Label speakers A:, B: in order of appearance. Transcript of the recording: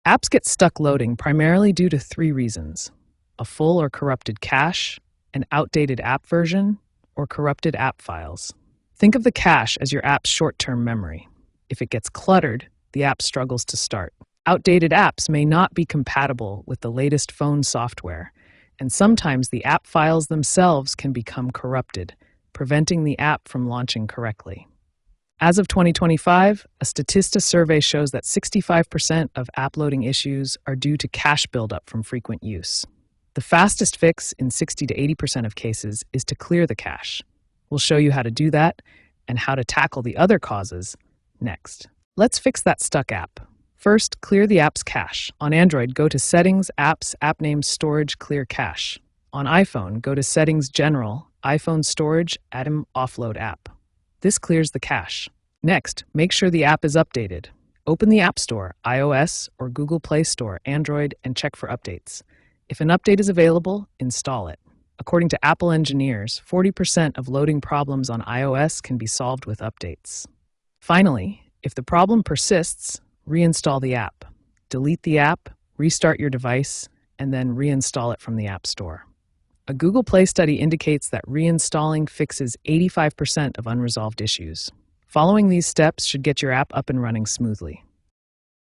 A: Apps get stuck loading primarily due to three reasons: a full or corrupted cache, an outdated app version, or corrupted app files. Think of the cache as your app's short-term memory. If it gets cluttered, the app struggles to start. Outdated apps may not be compatible with the latest phone software, and sometimes the app files themselves can become corrupted, preventing the app from launching correctly. As of 2025, a Statista survey shows that 65% of app loading issues are due to cache buildup from frequent use. The fastest fix in 60 to 80% of cases is to clear the cache. We'll show you how to do that and how to tackle the other causes next. Let's fix that stuck app. First, clear the app's cache. On Android, go to Settings, Apps, App Names, Storage, Clear Cache. On iPhone, go to Settings, General, iPhone Storage, Atom, Offload App. This clears the cache. Next, make sure the app is updated. Open the App Store, iOS or Google Play Store, Android, and check for updates. If an update is available, install it. According to Apple engineers, 40% of loading problems on iOS can be solved with updates. Finally, if the problem persists, reinstall the app. Delete the app, restart your device, and then reinstall it from the App Store. A Google Play study indicates that reinstalling fixes 85% of unresolved issues. Following these steps should get your app up and running smoothly.